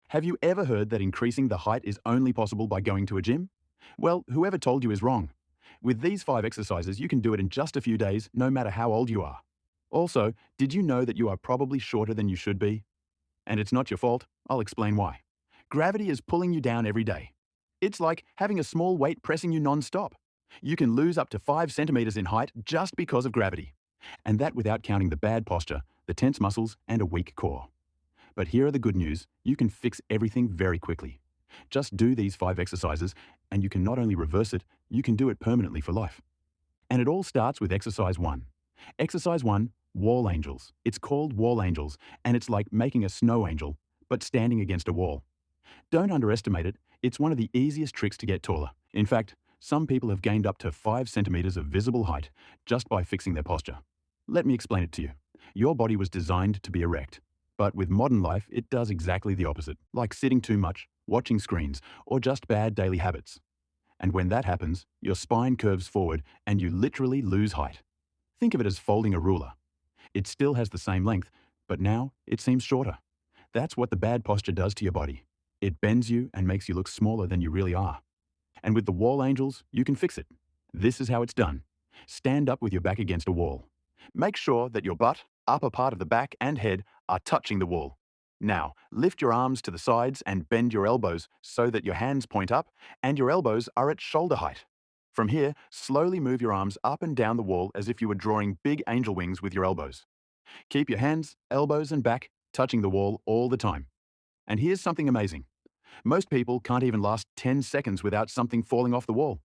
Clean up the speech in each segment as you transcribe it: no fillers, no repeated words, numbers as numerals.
Have you ever heard that increasing the height is only possible by going to a gym? Well, whoever told you is wrong. With these 5 exercises, you can do it in just a few days, no matter how old you are. Also, did you know that you are probably shorter than you should be? And it's not your fault. I'll explain why. Gravity is pulling you down every day. It's like having a small weight pressing you non-stop. You can lose up to 5 centimeters in height just because of gravity. And that without counting the bad posture, the tense muscles, and a weak core. But here are the good news. You can fix everything very quickly. Just do these 5 exercises, and you can not only reverse it, you can do it permanently for life. And it all starts with exercise 1. Exercise 1, wall angels. It's called wall angels, and it's like making a snow angel, but standing against a wall. Don't underestimate it. It's one of the easiest tricks to get taller. In fact, some people have gained up to 5 centimeters of visible height just by fixing their posture. Let me explain it to you. Your body was designed to be erect. But with modern life, it does exactly the opposite, like sitting too much, watching screens, or just bad daily habits. And when that happens, your spine curves forward and you literally lose height. Think of it as folding a ruler. It still has the same length, but now it seems shorter. That's what the bad posture does to your body. It bends you and makes you look smaller than you really are. And with the wall angels, you can fix it. This is how it's done. Stand up with your back against a wall. Make sure that your butt, upper part of the back, and head are touching the wall. Now, lift your arms to the sides and bend your elbows so that your hands point up and your elbows are at shoulder height. From here, slowly move your arms up and down the wall as if you were drawing big angel wings with your elbows. Keep your hands, elbows, and back touching the wall all the time. And here's something amazing. Most people can't even last 10 seconds without something falling off the wall.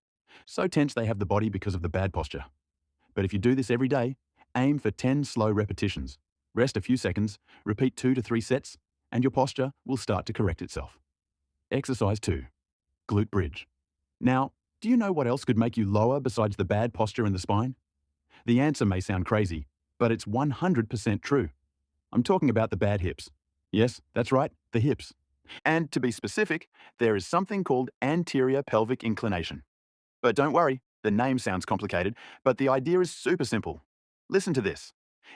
So tense they have the body because of the bad posture. But if you do this every day, aim for 10 slow repetitions. Rest a few seconds, repeat 2 to 3 sets, and your posture will start to correct itself. Exercise 2. Glute bridge. Now, do you know what else could make you lower besides the bad posture in the spine? The answer may sound crazy, but it's 100% true. I'm talking about the bad hips. Yes, that's right, the hips. And to be specific, there is something called anterior pelvic inclination. But don't worry, the name sounds complicated, but the idea is super simple. Listen to this.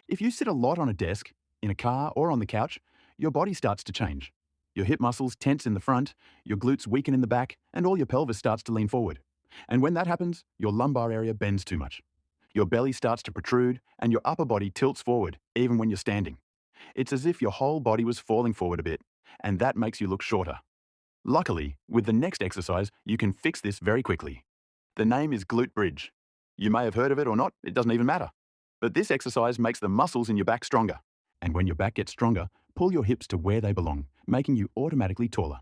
If you sit a lot on a desk, in a car, or on the couch, your body starts to change. Your hip muscles tense in the front, your glutes weaken in the back, and all your pelvis starts to lean forward. And when that happens, your lumbar area bends too much. Your belly starts to protrude, and your upper body tilts forward, even when you're standing. It's as if your whole body was falling forward a bit, and that makes you look shorter. Luckily, with the next exercise, you can fix this very quickly. The name is glute bridge. You may have heard of it or not, it doesn't even matter. But this exercise makes the muscles in your back stronger. And when your back gets stronger, pull your hips to where they belong, making you automatically taller.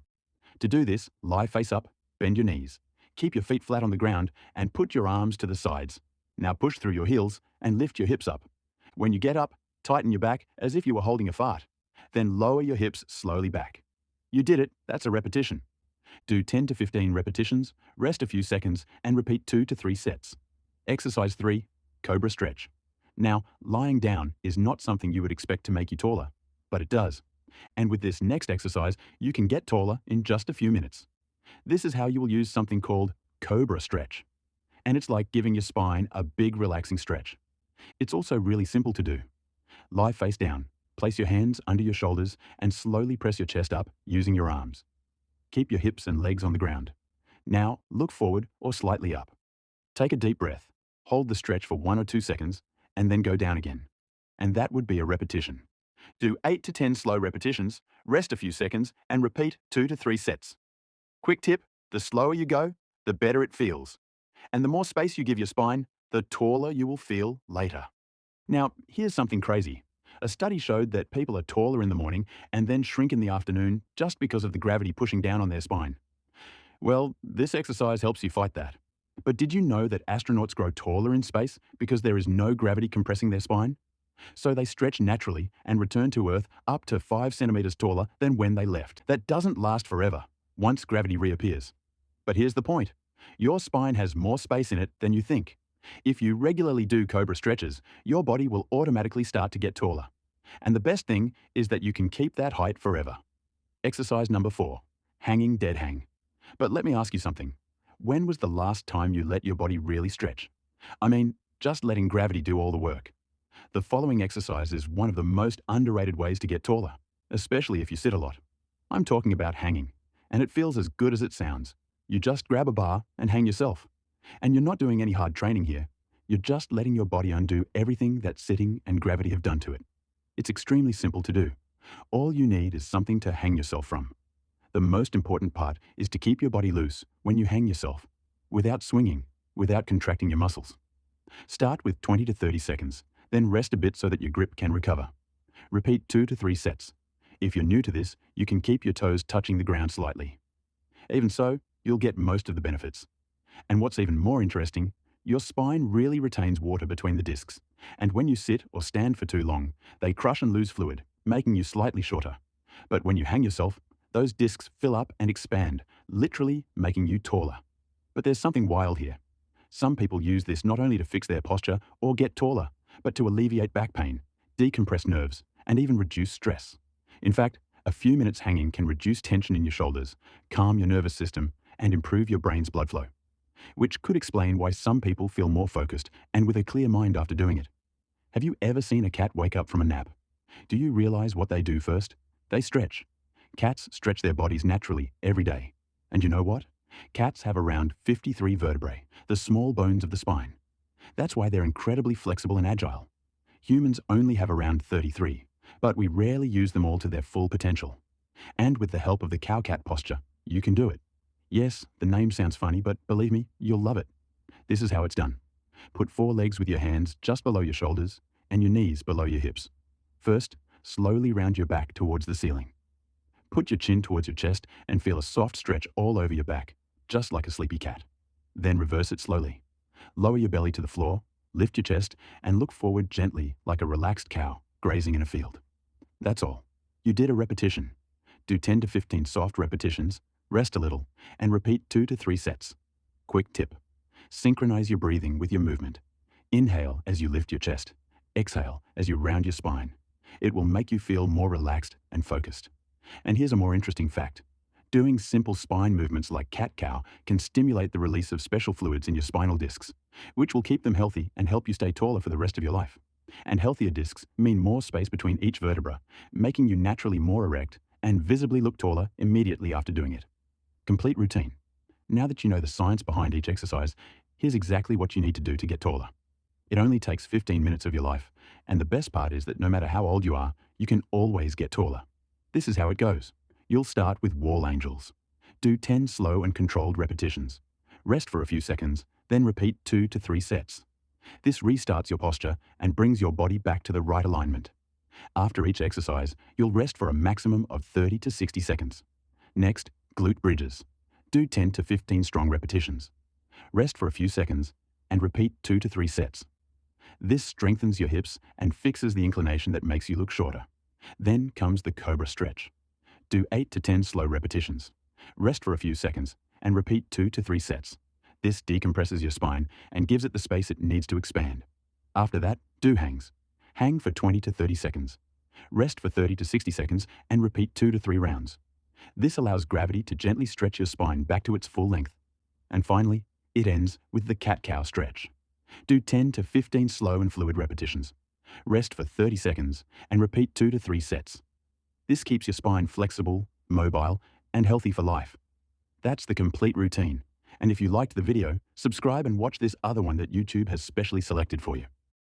To do this, lie face up, bend your knees, keep your feet flat on the ground, and put your arms to the sides. Now push through your heels and lift your hips up. When you get up, tighten your back as if you were holding a fart. Then lower your hips slowly back. You did it, that's a repetition. Do 10 to 15 repetitions, rest a few seconds, and repeat 2 to 3 sets. Exercise 3, Cobra stretch. Now, lying down is not something you would expect to make you taller, but it does. And with this next exercise, you can get taller in just a few minutes. This is how you will use something called Cobra stretch. And it's like giving your spine a big relaxing stretch. It's also really simple to do. Lie face down, place your hands under your shoulders, and slowly press your chest up using your arms. Keep your hips and legs on the ground. Now, look forward or slightly up. Take a deep breath, hold the stretch for 1 or 2 seconds, and then go down again. And that would be a repetition. Do 8 to 10 slow repetitions, rest a few seconds, and repeat 2 to 3 sets. Quick tip, the slower you go, the better it feels. And the more space you give your spine, the taller you will feel later. Now, here's something crazy. A study showed that people are taller in the morning and then shrink in the afternoon just because of the gravity pushing down on their spine. Well, this exercise helps you fight that. But did you know that astronauts grow taller in space because there is no gravity compressing their spine? So they stretch naturally and return to Earth up to 5 centimeters taller than when they left. That doesn't last forever, once gravity reappears. But here's the point. Your spine has more space in it than you think. If you regularly do Cobra stretches, your body will automatically start to get taller. And the best thing is that you can keep that height forever. Exercise number 4, hanging dead hang. But let me ask you something. When was the last time you let your body really stretch? I mean, just letting gravity do all the work. The following exercise is one of the most underrated ways to get taller, especially if you sit a lot. I'm talking about hanging, and it feels as good as it sounds. You just grab a bar and hang yourself. And you're not doing any hard training here. You're just letting your body undo everything that sitting and gravity have done to it. It's extremely simple to do. All you need is something to hang yourself from. The most important part is to keep your body loose when you hang yourself, without swinging, without contracting your muscles. Start with 20 to 30 seconds, then rest a bit so that your grip can recover. Repeat 2 to 3 sets. If you're new to this, you can keep your toes touching the ground slightly. Even so, you'll get most of the benefits. And what's even more interesting, your spine really retains water between the discs, and when you sit or stand for too long, they crush and lose fluid, making you slightly shorter. But when you hang yourself, those discs fill up and expand, literally making you taller. But there's something wild here. Some people use this not only to fix their posture or get taller, but to alleviate back pain, decompress nerves, and even reduce stress. In fact, a few minutes hanging can reduce tension in your shoulders, calm your nervous system, and improve your brain's blood flow, which could explain why some people feel more focused and with a clear mind after doing it. Have you ever seen a cat wake up from a nap? Do you realize what they do first? They stretch. Cats stretch their bodies naturally every day. And you know what? Cats have around 53 vertebrae, the small bones of the spine. That's why they're incredibly flexible and agile. Humans only have around 33, but we rarely use them all to their full potential. And with the help of the cow-cat posture, you can do it. Yes, the name sounds funny, but believe me, you'll love it. This is how it's done. Put 4 legs with your hands just below your shoulders and your knees below your hips. First, slowly round your back towards the ceiling. Put your chin towards your chest and feel a soft stretch all over your back, just like a sleepy cat. Then reverse it slowly. Lower your belly to the floor, lift your chest, and look forward gently like a relaxed cow grazing in a field. That's all. You did a repetition. Do 10 to 15 soft repetitions, rest a little, and repeat 2 to 3 sets. Quick tip. Synchronize your breathing with your movement. Inhale as you lift your chest. Exhale as you round your spine. It will make you feel more relaxed and focused. And here's a more interesting fact. Doing simple spine movements like cat-cow can stimulate the release of special fluids in your spinal discs, which will keep them healthy and help you stay taller for the rest of your life. And healthier discs mean more space between each vertebra, making you naturally more erect and visibly look taller immediately after doing it. Complete routine. Now that you know the science behind each exercise, here's exactly what you need to do to get taller. It only takes 15 minutes of your life, and the best part is that no matter how old you are, you can always get taller. This is how it goes. You'll start with wall angels. Do 10 slow and controlled repetitions. Rest for a few seconds, then repeat 2 to 3 sets. This restarts your posture and brings your body back to the right alignment. After each exercise, you'll rest for a maximum of 30 to 60 seconds. Next, glute bridges. Do 10 to 15 strong repetitions. Rest for a few seconds and repeat 2 to 3 sets. This strengthens your hips and fixes the inclination that makes you look shorter. Then comes the cobra stretch. Do 8 to 10 slow repetitions. Rest for a few seconds and repeat 2 to 3 sets. This decompresses your spine and gives it the space it needs to expand. After that, do hangs. Hang for 20 to 30 seconds. Rest for 30 to 60 seconds and repeat 2 to 3 rounds. This allows gravity to gently stretch your spine back to its full length. And finally, it ends with the cat-cow stretch. Do 10 to 15 slow and fluid repetitions. Rest for 30 seconds and repeat 2 to 3 sets. This keeps your spine flexible, mobile, and healthy for life. That's the complete routine. And if you liked the video, subscribe and watch this other one that YouTube has specially selected for you.